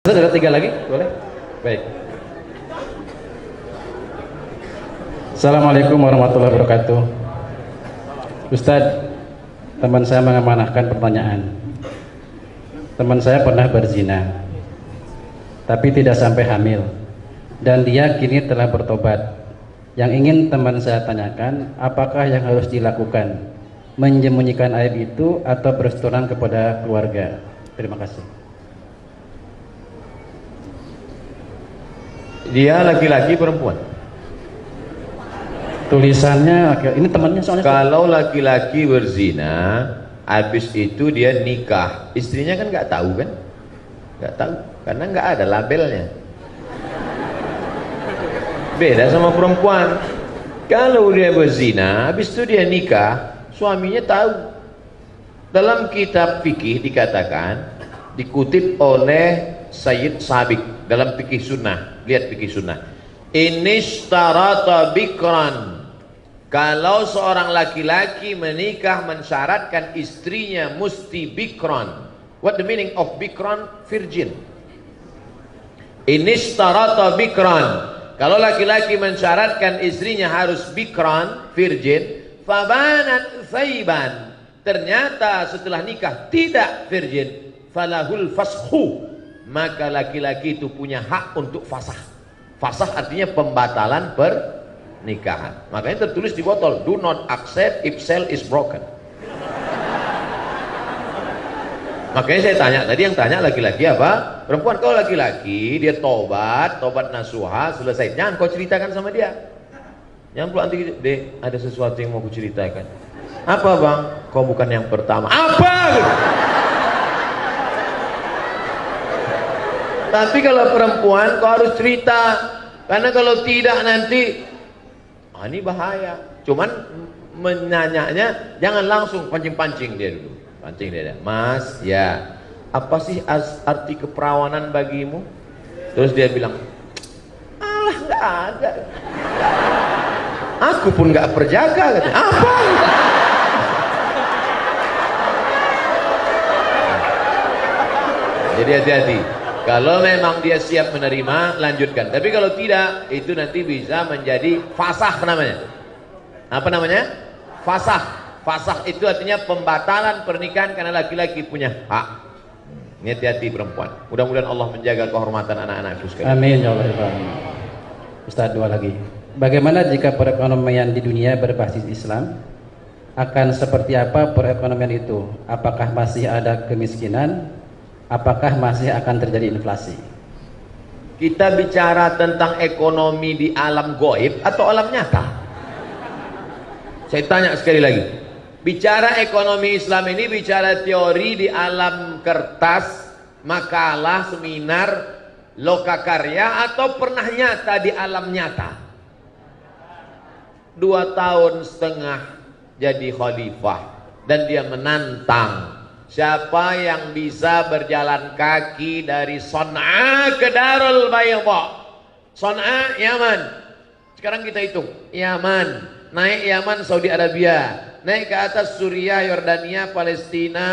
Ada tiga lagi, boleh? Baik. Assalamualaikum warahmatullahi wabarakatuh. Ustadz, teman saya mengamanahkan pertanyaan. Teman saya pernah berzina, tapi tidak sampai hamil, dan dia kini telah bertobat. Yang ingin teman saya tanyakan, apakah yang harus dilakukan? Menyembunyikan aib itu atau berterus terang kepada keluarga? Terima kasih. Dia laki-laki perempuan? Tulisannya ini temannya soalnya. Kalau laki-laki berzina, habis itu dia nikah, istrinya kan nggak tahu kan? Nggak tahu, karena nggak ada labelnya. Beda sama perempuan. Kalau dia berzina, habis itu dia nikah, suaminya tahu. Dalam kitab fikih dikatakan, dikutip oleh Sayyid Sabiq dalam fikih sunnah. Lihat fikih sunnah. Inishtarata bikran, kalau seorang laki-laki menikah mensyaratkan istrinya mesti bikran. What the meaning of bikran? Virgin. Inishtarata bikran, kalau laki-laki mensyaratkan istrinya harus bikran, virgin, fabanat thayban, ternyata setelah nikah tidak virgin, falahul fashu, maka laki-laki itu punya hak untuk fasah. Fasah artinya pembatalan pernikahan. Makanya tertulis di botol, do not accept if cell is broken. Makanya saya tanya tadi, yang tanya laki-laki apa? Perempuan. Kalau laki-laki dia tobat nasuha, selesai, jangan kau ceritakan sama dia. Jangan pula nanti, dek, ada sesuatu yang mau ku ceritakan. Apa bang? Kau bukan yang pertama. Apa? Tapi kalau perempuan kau harus cerita, karena kalau tidak nanti ini bahaya. Cuman menanyanya jangan langsung pancing-pancing dia dulu. Pancing dia, Mas, ya apa sih arti keperawanan bagimu? Terus dia bilang, alah nggak ada. Aku pun nggak perjaka, katanya. Apa? Jadi hati-hati. Kalau memang dia siap menerima, lanjutkan. Tapi kalau tidak, itu nanti bisa menjadi fasah namanya. Apa namanya? Fasah. Fasah itu artinya pembatalan pernikahan karena laki-laki punya hak. Ini hati-hati perempuan. Mudah-mudahan Allah menjaga kehormatan anak-anakku sekalian. Amin ya Allah. Ustaz, dua lagi. Bagaimana jika perekonomian di dunia berbasis Islam? Akan seperti apa perekonomian itu? Apakah masih ada kemiskinan? Apakah masih akan terjadi inflasi? Kita bicara tentang ekonomi di alam goib atau alam nyata? Saya tanya sekali lagi. Bicara ekonomi Islam ini bicara teori di alam kertas, makalah, seminar, lokakarya, atau pernah nyata di alam nyata? 2,5 tahun jadi khalifah, dan dia menantang siapa yang bisa berjalan kaki dari Son'a ke Darul Bayda. Son'a, Yaman. Sekarang kita hitung. Yaman, naik Yaman, Saudi Arabia, naik ke atas Suriah, Yordania, Palestina,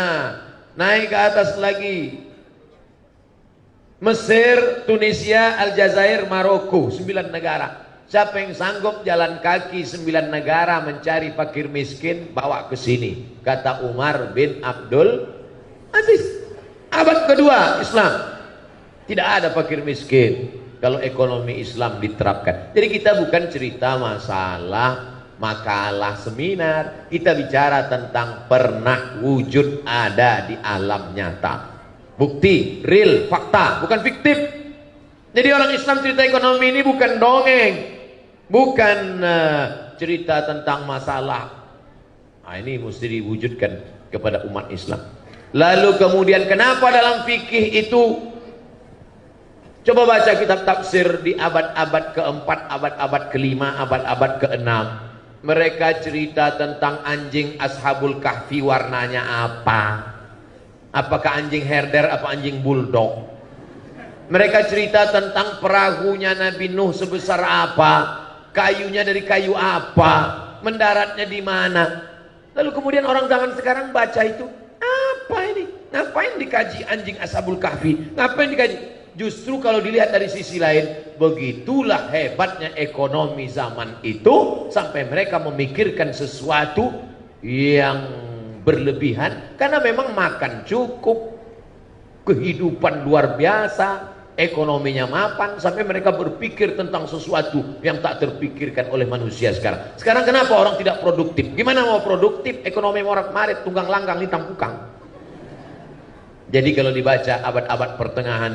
naik ke atas lagi Mesir, Tunisia, Aljazair, Maroko, 9 negara. Siapa yang sanggup jalan kaki 9 negara mencari fakir miskin, bawa ke sini. Kata Umar bin Abdul Aziz. Abad kedua Islam, tidak ada fakir miskin kalau ekonomi Islam diterapkan. Jadi kita bukan cerita masalah makalah seminar, kita bicara tentang pernah wujud ada di alam nyata. Bukti, real, fakta, bukan fiktif. Jadi orang Islam cerita ekonomi ini bukan dongeng, bukan cerita tentang masalah. Nah, ini mesti diwujudkan kepada umat Islam. Lalu kemudian kenapa dalam fikih itu, coba baca kitab tafsir di abad-abad keempat, abad-abad kelima, abad-abad keenam. Mereka cerita tentang anjing Ashabul Kahfi warnanya apa? Apakah anjing herder, apa anjing bulldog? Mereka cerita tentang perahunya Nabi Nuh sebesar apa, kayunya dari kayu apa, mendaratnya di mana. Lalu kemudian orang zaman sekarang baca itu, apa ini? Ngapain dikaji anjing Ashabul Kahfi? Ngapain dikaji? Justru kalau dilihat dari sisi lain, begitulah hebatnya ekonomi zaman itu sampai mereka memikirkan sesuatu yang berlebihan karena memang makan cukup, kehidupan luar biasa, ekonominya mapan, sampai mereka berpikir tentang sesuatu yang tak terpikirkan oleh manusia sekarang. Sekarang kenapa orang tidak produktif? Gimana mau produktif? Ekonomi morat-marit, tunggang langgang, litang pukang. Jadi kalau dibaca abad-abad pertengahan,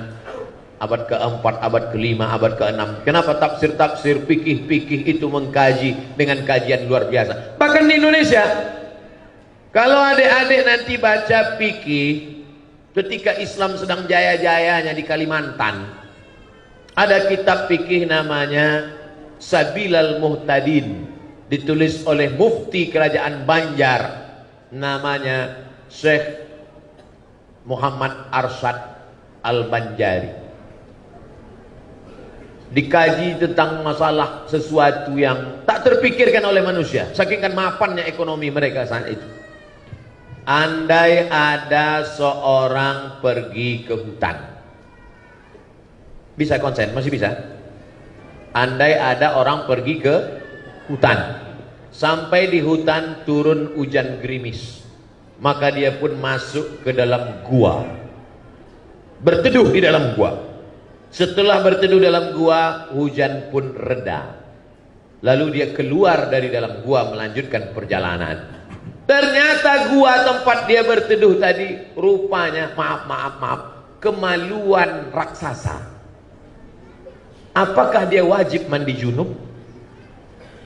abad keempat, abad kelima, abad keenam, kenapa tafsir-tafsir, fikih-fikih itu mengkaji dengan kajian luar biasa. Bahkan di Indonesia, kalau adik-adik nanti baca fikih ketika Islam sedang jaya-jayanya di Kalimantan, ada kitab fikih namanya Sabilal Muhtadin, ditulis oleh mufti kerajaan Banjar namanya Syekh Muhammad Arsyad Al-Banjari. Dikaji tentang masalah sesuatu yang tak terpikirkan oleh manusia, saking kan mapannya ekonomi mereka saat itu. Andai ada seorang pergi ke hutan, bisa konsen? Masih bisa? Andai ada orang pergi ke hutan, sampai di hutan turun hujan gerimis, maka dia pun masuk ke dalam gua, berteduh di dalam gua. Setelah berteduh dalam gua, hujan pun reda. Lalu dia keluar dari dalam gua melanjutkan perjalanan. Ternyata gua tempat dia berteduh tadi rupanya, maaf, kemaluan raksasa. Apakah dia wajib mandi junub?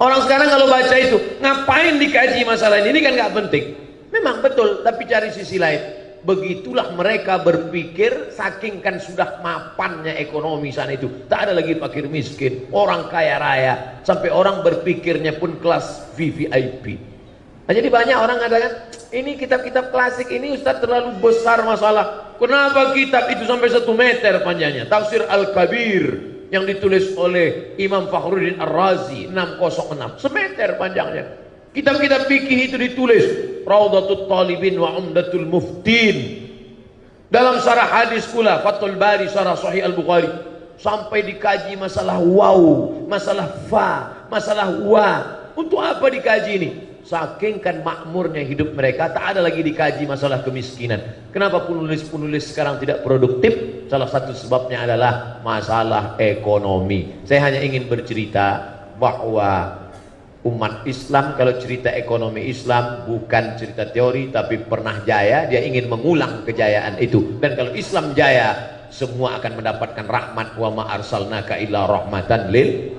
Orang sekarang kalau baca itu, ngapain dikaji masalah ini kan nggak penting. Memang betul, tapi cari sisi lain. Begitulah mereka berpikir, saking kan sudah mapannya ekonomi sana itu, tak ada lagi fakir miskin, orang kaya raya, sampai orang berpikirnya pun kelas VVIP. Nah, jadi banyak orang katakan, ini kitab-kitab klasik ini Ustaz terlalu besar masalah. Kenapa kitab itu sampai 1 meter panjangnya? Tafsir Al-Kabir yang ditulis oleh Imam Fakhruddin Ar-Razi 606, 1 meter panjangnya. Kitab-kitab fikih itu ditulis Raudhatul Talibin wa Umdatul Muftin. Dalam syarah hadis pula Fathul Bari syarah Sahih Al-Bukhari, sampai dikaji masalah waw, masalah fa, masalah wa. Untuk apa dikaji ini? Saking kan makmurnya hidup mereka, tak ada lagi dikaji masalah kemiskinan. Kenapa penulis-penulis sekarang tidak produktif? Salah satu sebabnya adalah masalah ekonomi. Saya hanya ingin bercerita bahwa umat Islam kalau cerita ekonomi Islam bukan cerita teori tapi pernah jaya, dia ingin mengulang kejayaan itu. Dan kalau Islam jaya, semua akan mendapatkan rahmat. Wa ma arsalnaka illa rahmatan lil